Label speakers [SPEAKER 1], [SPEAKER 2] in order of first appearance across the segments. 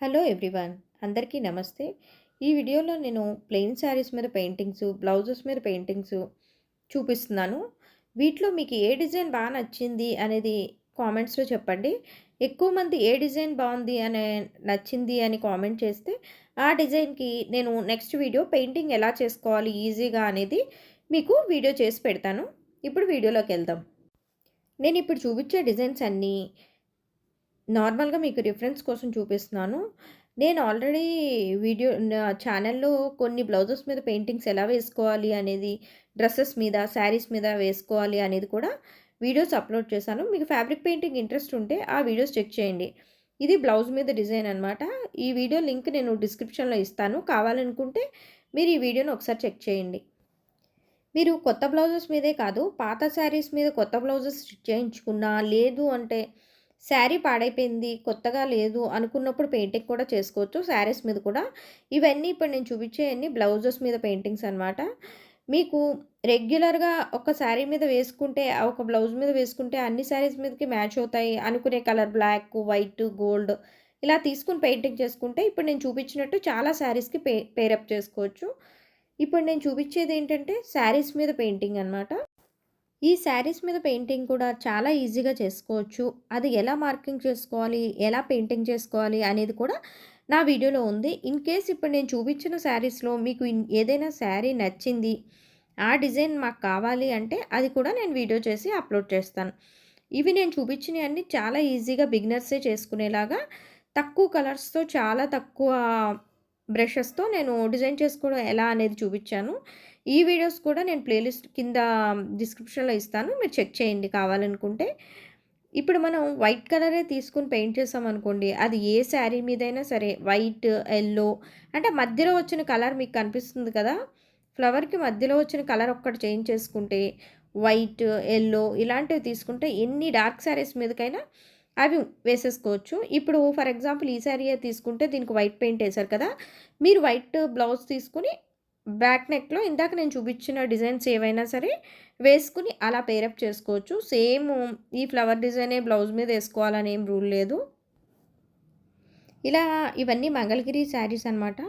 [SPEAKER 1] Hello everyone, అందరికీ నమస్తే. ఈ వీడియోలో నేను ప్లెయిన్ శారీస్ మీద పెయింటింగ్స్, బ్లౌజెస్ మీద పెయింటింగ్స్ చూపిస్తున్నాను. వీటిలో మీకు ఏ డిజైన్ బాగా నచ్చింది అనేది కామెంట్స్‌లో చెప్పండి. ఎక్కువ మంది ఏ డిజైన్ బాగుంది నచ్చింది అని కామెంట్ చేస్తే ఆ డిజైన్‌కి నేను నెక్స్ట్ వీడియో పెయింటింగ్ ఎలా చేసుకోవాలి ఈజీగా అనేది మీకు వీడియో చేసి పెడతాను. ఇప్పుడు వీడియోలోకెళ్దాం. నేనిప్పుడు చూపించే డిజైన్స్ అన్నీ నార్మల్‌గా మీకు రిఫరెన్స్ కోసం చూపిస్తున్నాను. నేను ఆల్రెడీ నా ఛానెల్‌లో కొన్ని బ్లౌజెస్ మీద పెయింటింగ్స్ ఎలా వేసుకోవాలి అనేది, డ్రెసెస్ మీద, శారీస్ మీద వేసుకోవాలి అనేది కూడా వీడియోస్ అప్‌లోడ్ చేశాను. మీకు ఫ్యాబ్రిక్ పెయింటింగ్ ఇంట్రెస్ట్ ఉంటే ఆ వీడియోస్ చెక్ చేయండి. ఇది బ్లౌజ్ మీద డిజైన్ అనమాట. ఈ వీడియో లింక్ నేను డిస్క్రిప్షన్‌లో ఇస్తాను. కావాలనుకుంటే మీరు ఈ వీడియోని ఒకసారి చెక్ చేయండి. మీరు కొత్త బ్లౌజెస్ మీదే కాదు, పాత శారీస్ మీద కొత్త బ్లౌజెస్ స్టిచ్ చేయించుకున్నా, లేదు అంటే శారీ పాడైపోయింది, కొత్తగా లేదు అనుకున్నప్పుడు పెయింటింగ్ కూడా చేసుకోవచ్చు శారీస్ మీద కూడా. ఇవన్నీ ఇప్పుడు నేను చూపించేయన్నీ బ్లౌజెస్ మీద పెయింటింగ్స్ అనమాట. మీకు రెగ్యులర్‌గా ఒక శారీ మీద వేసుకుంటే, ఒక బ్లౌజ్ మీద వేసుకుంటే అన్ని శారీస్ మీదకి మ్యాచ్ అవుతాయి అనుకునే కలర్ బ్లాక్, వైట్, గోల్డ్ ఇలా తీసుకొని పెయింటింగ్ చేసుకుంటే ఇప్పుడు నేను చూపించినట్టు చాలా శారీస్‌కి పేరప్ చేసుకోవచ్చు. ఇప్పుడు నేను చూపించేదేంటంటే శారీస్ మీద పెయింటింగ్ అనమాట. ఈ శారీస్ మీద పెయింటింగ్ కూడా చాలా ఈజీగా చేసుకోవచ్చు. అది ఎలా మార్కింగ్ చేసుకోవాలి, ఎలా పెయింటింగ్ చేసుకోవాలి అనేది కూడా నా వీడియోలో ఉంది. ఇన్ కేస్ ఇప్పుడు నేను చూపించిన శారీస్‌లో మీకు ఏదైనా శారీ నచ్చింది, ఆ డిజైన్ మాకు కావాలి అంటే అది కూడా నేను వీడియో చేసి అప్‌లోడ్ చేస్తాను. ఇవి నేను చూపించినయన్నీ చాలా ఈజీగా బిగినర్సే చేసుకునేలాగా తక్కువ కలర్స్‌తో చాలా తక్కువ బ్రషెస్‌తో నేను డిజైన్ చేసుకోవడం ఎలా అనేది చూపించాను. ఈ వీడియోస్ కూడా నేను ప్లేలిస్ట్ కింద డిస్క్రిప్షన్‌లో ఇస్తాను. మీరు చెక్ చేయండి కావాలనుకుంటే. ఇప్పుడు మనం వైట్ కలరే తీసుకొని పెయింట్ చేసామనుకోండి, అది ఏ శారీ మీదైనా సరే వైట్, యెల్లో అంటే మధ్యలో వచ్చిన కలర్ మీకు కనిపిస్తుంది కదా! ఫ్లవర్‌కి మధ్యలో వచ్చిన కలర్ ఒక్కటి చేంజ్ చేసుకుంటే వైట్, యెల్లో ఇలాంటివి తీసుకుంటే ఎన్ని డార్క్ శారీస్ మీదకైనా అవి వేసేసుకోవచ్చు. ఇప్పుడు ఫర్ ఎగ్జాంపుల్ ఈ శారీయే తీసుకుంటే దీనికి వైట్ పెయింట్ ఏసారు కదా! మీరు వైట్ బ్లౌజ్ తీసుకొని బ్యాక్ నెక్‌లో ఇందాక నేను చూపించిన డిజైన్స్ ఏవైనా సరే వేసుకొని అలా పేరప్ చేసుకోవచ్చు. సేమ్ ఈ ఫ్లవర్ డిజైనే బ్లౌజ్ మీద ఏసుకోవాలని ఏం రూల్ లేదు. ఇలా ఇవన్నీ మంగళగిరి శారీస్ అనమాట.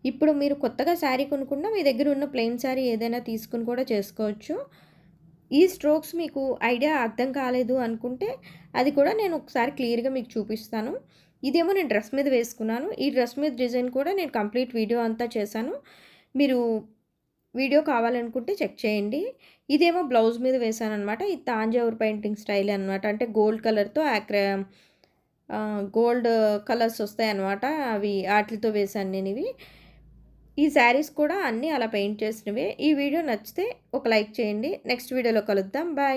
[SPEAKER 1] ఇప్పుడు మీరు కొత్తగా శారీ కొనుక్కున్నా మీ దగ్గర ఉన్న ప్లెయిన్ శారీ ఏదైనా తీసుకొని కూడా చేసుకోవచ్చు. ఈ స్ట్రోక్స్ మీకు ఐడియా అర్థం కాలేదు అనుకుంటే అది కూడా నేను ఒకసారి క్లియర్‌గా మీకు చూపిస్తాను. ఇదేమో నేను డ్రెస్ మీద వేసుకున్నాను. ఈ డ్రెస్ మీద డిజైన్ కూడా నేను కంప్లీట్ వీడియో అంతా చేశాను. మీరు వీడియో కావాలనుకుంటే చెక్ చేయండి. ఇదేమో బ్లౌజ్ మీద వేశాననమాట. ఇది తాంజావూర్ పెయింటింగ్ స్టైల్ అనమాట. అంటే గోల్డ్ కలర్‌తో గోల్డ్ కలర్స్ వస్తాయన్నమాట. అవి ఆటిలతో వేశాను నేనివి. ఈ శారీస్ కూడా అన్నీ అలా పెయింట్ చేసినవే. ఈ వీడియో నచ్చితే ఒక లైక్ చేయండి. నెక్స్ట్ వీడియోలో కలుద్దాం. బాయ్.